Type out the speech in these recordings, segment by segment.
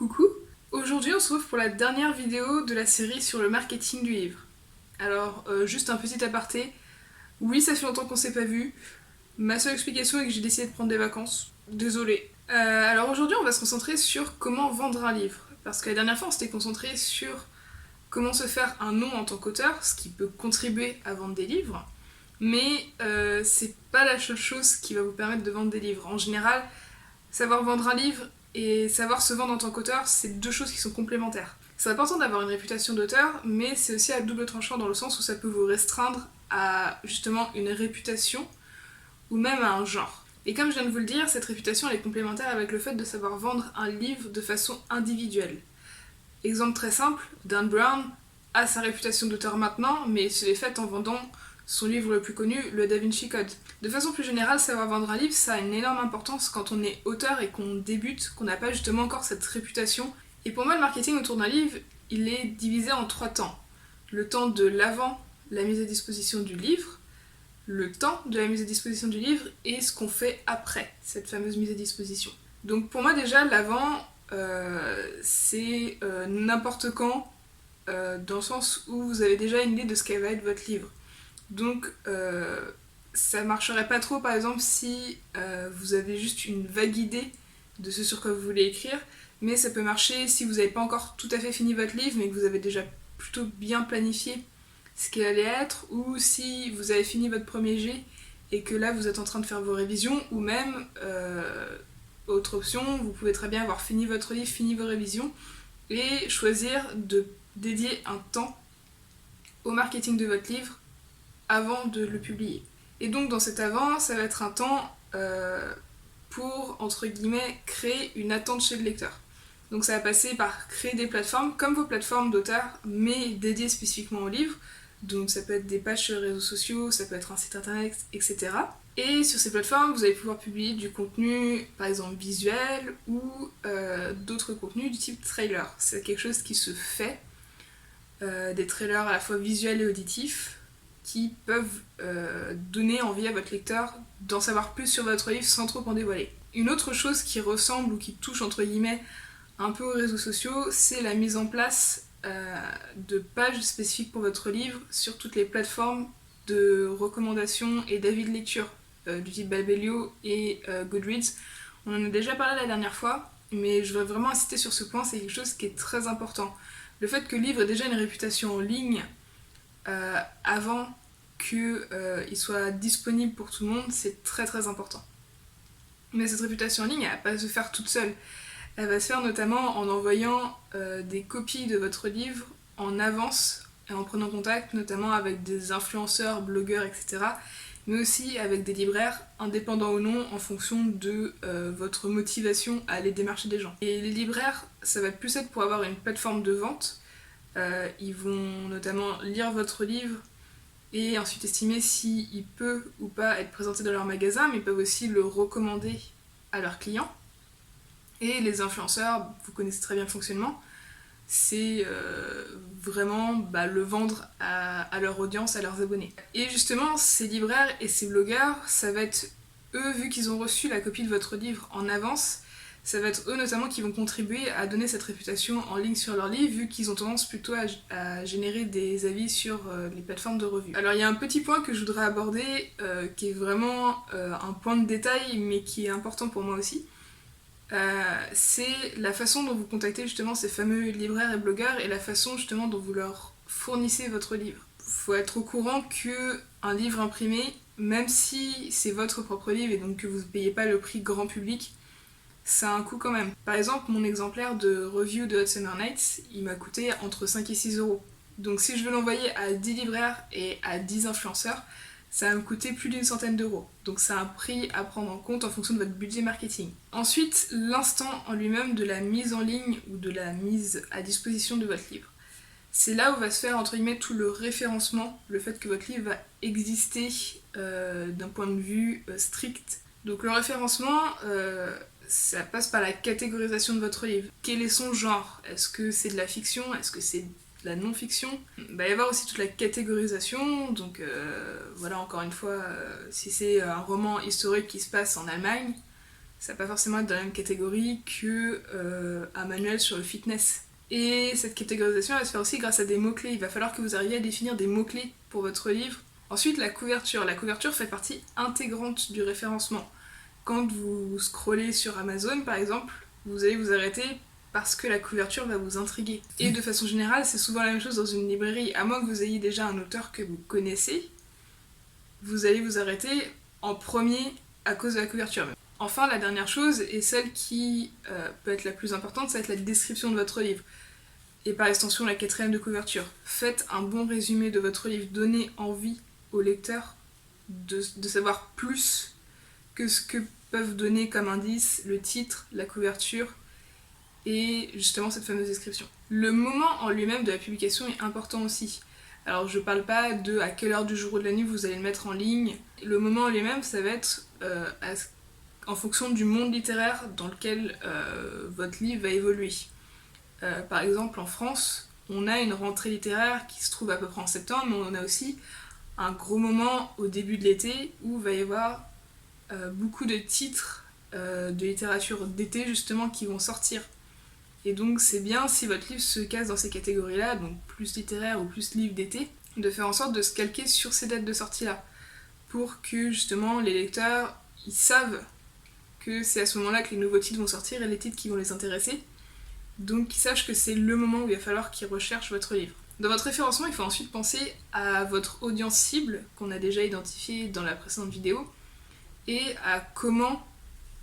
Coucou! Aujourd'hui on se retrouve pour la dernière vidéo de la série sur le marketing du livre. Alors, juste un petit aparté. Oui, ça fait longtemps qu'on s'est pas vu. Ma seule explication est que j'ai décidé de prendre des vacances. Désolée. Alors aujourd'hui on va se concentrer sur comment vendre un livre. Parce que la dernière fois on s'était concentré sur comment se faire un nom en tant qu'auteur, ce qui peut contribuer à vendre des livres. Mais c'est pas la seule chose qui va vous permettre de vendre des livres. En général, savoir vendre un livre et savoir se vendre en tant qu'auteur, c'est deux choses qui sont complémentaires. C'est important d'avoir une réputation d'auteur, mais c'est aussi à double tranchant dans le sens où ça peut vous restreindre à justement une réputation ou même à un genre. Et comme je viens de vous le dire, cette réputation elle est complémentaire avec le fait de savoir vendre un livre de façon individuelle. Exemple très simple, Dan Brown a sa réputation d'auteur maintenant, mais se l'est faite en vendant son livre le plus connu, le Da Vinci Code. De façon plus générale, savoir vendre un livre, ça a une énorme importance quand on est auteur et qu'on débute, qu'on n'a pas justement encore cette réputation. Et pour moi, le marketing autour d'un livre, il est divisé en 3 temps. Le temps de l'avant, la mise à disposition du livre, le temps de la mise à disposition du livre et ce qu'on fait après cette fameuse mise à disposition. Donc pour moi déjà, l'avant, c'est n'importe quand, dans le sens où vous avez déjà une idée de ce qu'elle va être votre livre. Donc ça marcherait pas trop par exemple si vous avez juste une vague idée de ce sur quoi vous voulez écrire, mais ça peut marcher si vous n'avez pas encore tout à fait fini votre livre mais que vous avez déjà plutôt bien planifié ce qu'il allait être, ou si vous avez fini votre premier jet et que là vous êtes en train de faire vos révisions, ou même autre option, vous pouvez très bien avoir fini votre livre, fini vos révisions et choisir de dédier un temps au marketing de votre livre avant de le publier. Et donc dans cet avant, ça va être un temps pour, entre guillemets, créer une attente chez le lecteur. Donc ça va passer par créer des plateformes comme vos plateformes d'auteur, mais dédiées spécifiquement au livre. Donc ça peut être des pages sur les réseaux sociaux, ça peut être un site internet, etc. Et sur ces plateformes, vous allez pouvoir publier du contenu, par exemple visuel, ou d'autres contenus du type trailer. C'est quelque chose qui se fait, des trailers à la fois visuels et auditifs, qui peuvent donner envie à votre lecteur d'en savoir plus sur votre livre sans trop en dévoiler. Une autre chose qui ressemble ou qui touche entre guillemets un peu aux réseaux sociaux, c'est la mise en place de pages spécifiques pour votre livre sur toutes les plateformes de recommandations et d'avis de lecture du type Babelio et Goodreads. On en a déjà parlé la dernière fois, mais je voudrais vraiment insister sur ce point, c'est quelque chose qui est très important. Le fait que le livre ait déjà une réputation en ligne avant qu'il soit disponible pour tout le monde, c'est très très important. Mais cette réputation en ligne, elle va pas se faire toute seule. Elle va se faire notamment en envoyant des copies de votre livre en avance et en prenant contact notamment avec des influenceurs, blogueurs, etc. Mais aussi avec des libraires, indépendants ou non, en fonction de votre motivation à aller démarcher des gens. Et les libraires, ça va plus être pour avoir une plateforme de vente. Ils vont notamment lire votre livre et ensuite estimer s'il peut ou pas être présenté dans leur magasin, mais ils peuvent aussi le recommander à leurs clients. Et les influenceurs, vous connaissez très bien le fonctionnement, c'est vraiment le vendre à leur audience, à leurs abonnés. Et justement, ces libraires et ces blogueurs, ça va être eux, vu qu'ils ont reçu la copie de votre livre en avance, ça va être eux notamment qui vont contribuer à donner cette réputation en ligne sur leur livre, vu qu'ils ont tendance plutôt à générer des avis sur les plateformes de revue. Alors il y a un petit point que je voudrais aborder, qui est vraiment un point de détail, mais qui est important pour moi aussi. C'est la façon dont vous contactez justement ces fameux libraires et blogueurs et la façon justement dont vous leur fournissez votre livre. Il faut être au courant qu'un livre imprimé, même si c'est votre propre livre et donc que vous ne payez pas le prix grand public, ça a un coût quand même. Par exemple, mon exemplaire de review de Hot Summer Nights, il m'a coûté entre 5 et 6 euros. Donc si je veux l'envoyer à 10 libraires et à 10 influenceurs, ça va me coûter plus d'une centaine d'euros. Donc c'est un prix à prendre en compte en fonction de votre budget marketing. Ensuite, l'instant en lui-même de la mise en ligne ou de la mise à disposition de votre livre. C'est là où va se faire entre guillemets tout le référencement, le fait que votre livre va exister d'un point de vue strict. Donc le référencement, ça passe par la catégorisation de votre livre. Quel est son genre? Est-ce que c'est de la fiction? Est-ce que c'est de la non-fiction? Il va y avoir aussi toute la catégorisation, donc voilà, encore une fois, si c'est un roman historique qui se passe en Allemagne, Ça va pas forcément être dans la même catégorie que un manuel sur le fitness. Et cette catégorisation, elle va se faire aussi grâce à des mots-clés. Il va falloir que vous arriviez à définir des mots-clés pour votre livre. Ensuite, la couverture. La couverture fait partie intégrante du référencement. Quand vous scrollez sur Amazon, par exemple, vous allez vous arrêter parce que la couverture va vous intriguer. Et de façon générale, c'est souvent la même chose dans une librairie. À moins que vous ayez déjà un auteur que vous connaissez, vous allez vous arrêter en premier à cause de la couverture. Enfin, la dernière chose, et celle qui peut être la plus importante, ça va être la description de votre livre. Et par extension, la quatrième de couverture. Faites un bon résumé de votre livre, donnez envie au lecteur de savoir plus que ce que peuvent donner comme indice le titre, la couverture et justement cette fameuse description. Le moment en lui-même de la publication est important aussi. Alors je parle pas de à quelle heure du jour ou de la nuit vous allez le mettre en ligne. Le moment en lui-même, ça va être en fonction du monde littéraire dans lequel votre livre va évoluer. Par exemple, en France, on a une rentrée littéraire qui se trouve à peu près en septembre, mais on a aussi un gros moment au début de l'été où il va y avoir beaucoup de titres de littérature d'été justement qui vont sortir. Et donc c'est bien si votre livre se casse dans ces catégories-là, donc plus littéraire ou plus livre d'été, de faire en sorte de se calquer sur ces dates de sortie-là, pour que justement les lecteurs, ils savent que c'est à ce moment-là que les nouveaux titres vont sortir et les titres qui vont les intéresser. Donc qu'ils sachent que c'est le moment où il va falloir qu'ils recherchent votre livre. Dans votre référencement, il faut ensuite penser à votre audience cible, qu'on a déjà identifiée dans la précédente vidéo, et à comment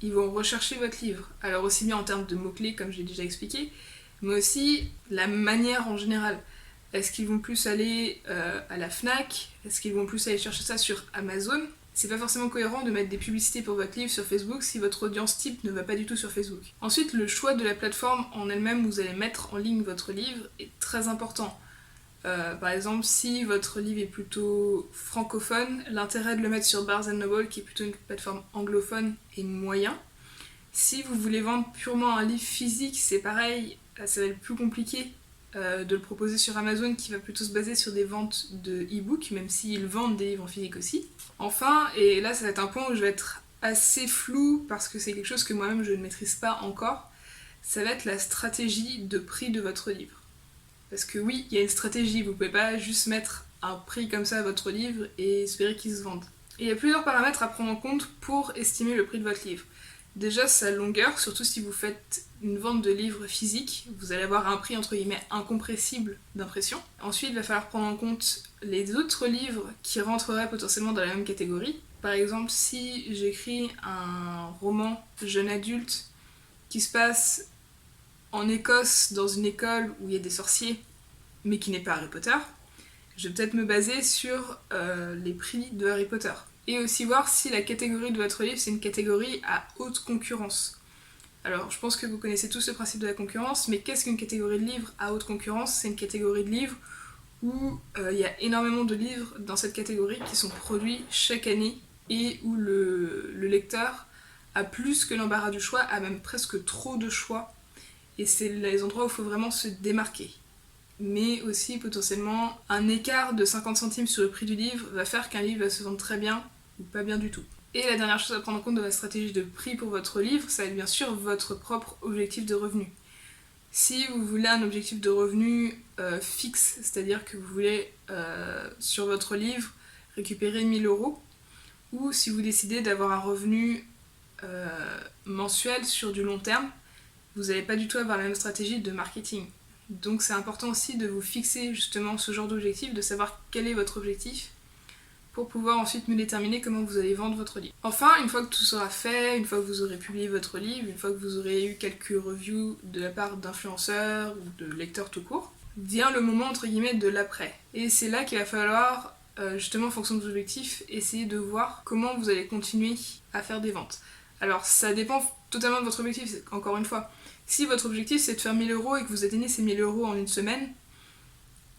ils vont rechercher votre livre. Alors aussi bien en termes de mots-clés, comme j'ai déjà expliqué, mais aussi la manière en général. Est-ce qu'ils vont plus aller à la Fnac? Est-ce qu'ils vont plus aller chercher ça sur Amazon? C'est pas forcément cohérent de mettre des publicités pour votre livre sur Facebook si votre audience type ne va pas du tout sur Facebook. Ensuite, le choix de la plateforme en elle-même où vous allez mettre en ligne votre livre est très important. Par exemple, si votre livre est plutôt francophone, l'intérêt de le mettre sur Barnes & Noble, qui est plutôt une plateforme anglophone, est moyen. Si vous voulez vendre purement un livre physique, c'est pareil, ça va être plus compliqué de le proposer sur Amazon, qui va plutôt se baser sur des ventes de e-book, même s'ils vendent des livres en physique aussi. Enfin, et là ça va être un point où je vais être assez flou, parce que c'est quelque chose que moi-même je ne maîtrise pas encore, ça va être la stratégie de prix de votre livre. Parce que oui, il y a une stratégie, vous pouvez pas juste mettre un prix comme ça à votre livre et espérer qu'il se vende. Et il y a plusieurs paramètres à prendre en compte pour estimer le prix de votre livre. Déjà sa longueur, surtout si vous faites une vente de livres physiques, vous allez avoir un prix entre guillemets incompressible d'impression. Ensuite, il va falloir prendre en compte les autres livres qui rentreraient potentiellement dans la même catégorie. Par exemple, si j'écris un roman jeune adulte qui se passe en Écosse, dans une école où il y a des sorciers, mais qui n'est pas Harry Potter, je vais peut-être me baser sur les prix de Harry Potter. Et aussi voir si la catégorie de votre livre, c'est une catégorie à haute concurrence. Alors, je pense que vous connaissez tous le principe de la concurrence, mais qu'est-ce qu'une catégorie de livres à haute concurrence? C'est une catégorie de livres où il y a énormément de livres dans cette catégorie qui sont produits chaque année et où le lecteur a plus que l'embarras du choix, a même presque trop de choix. Et c'est les endroits où il faut vraiment se démarquer. Mais aussi potentiellement un écart de 50 centimes sur le prix du livre va faire qu'un livre va se vendre très bien ou pas bien du tout. Et la dernière chose à prendre en compte de la stratégie de prix pour votre livre, ça va être bien sûr votre propre objectif de revenu. Si vous voulez un objectif de revenu fixe, c'est-à-dire que vous voulez sur votre livre récupérer 1000 €, ou si vous décidez d'avoir un revenu mensuel sur du long terme, vous n'allez pas du tout avoir la même stratégie de marketing. Donc c'est important aussi de vous fixer justement ce genre d'objectif, de savoir quel est votre objectif pour pouvoir ensuite mieux déterminer comment vous allez vendre votre livre. Enfin, une fois que tout sera fait, une fois que vous aurez publié votre livre, une fois que vous aurez eu quelques reviews de la part d'influenceurs ou de lecteurs tout court, vient le moment entre guillemets de l'après. Et c'est là qu'il va falloir, justement en fonction de vos objectifs, essayer de voir comment vous allez continuer à faire des ventes. Alors ça dépend totalement de votre objectif, encore une fois. Si votre objectif c'est de faire 1000 € et que vous atteignez ces 1000 € en une semaine,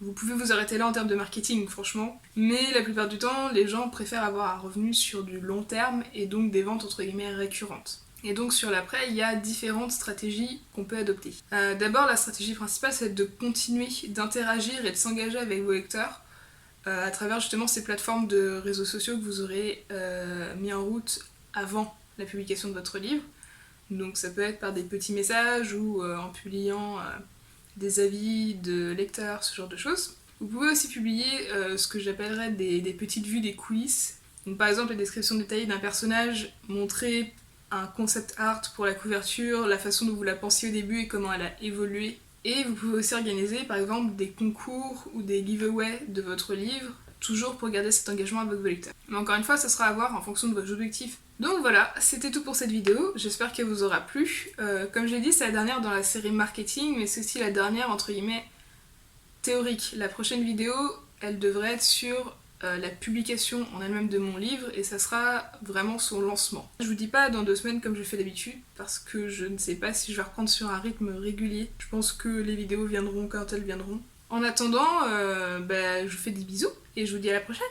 vous pouvez vous arrêter là en termes de marketing, franchement. Mais la plupart du temps, les gens préfèrent avoir un revenu sur du long terme et donc des ventes entre guillemets récurrentes. Et donc sur l'après, il y a différentes stratégies qu'on peut adopter. D'abord, la stratégie principale, c'est de continuer d'interagir et de s'engager avec vos lecteurs à travers justement ces plateformes de réseaux sociaux que vous aurez mis en route avant la publication de votre livre. Donc ça peut être par des petits messages ou en publiant des avis de lecteurs, ce genre de choses. Vous pouvez aussi publier ce que j'appellerais des petites vues, des coulisses. Donc par exemple la description détaillée d'un personnage, montrer un concept art pour la couverture, la façon dont vous la pensiez au début et comment elle a évolué. Et vous pouvez aussi organiser par exemple des concours ou des giveaways de votre livre, toujours pour garder cet engagement avec vos lecteurs. Mais encore une fois, ça sera à voir en fonction de vos objectifs. Donc voilà, c'était tout pour cette vidéo, j'espère qu'elle vous aura plu. Comme je l'ai dit, c'est la dernière dans la série marketing, mais c'est aussi la dernière entre guillemets théorique. La prochaine vidéo, elle devrait être sur la publication en elle-même de mon livre et ça sera vraiment son lancement. Je vous dis pas dans 2 semaines comme je fais d'habitude parce que je ne sais pas si je vais reprendre sur un rythme régulier. Je pense que les vidéos viendront quand elles viendront. En attendant, je vous fais des bisous et je vous dis à la prochaine.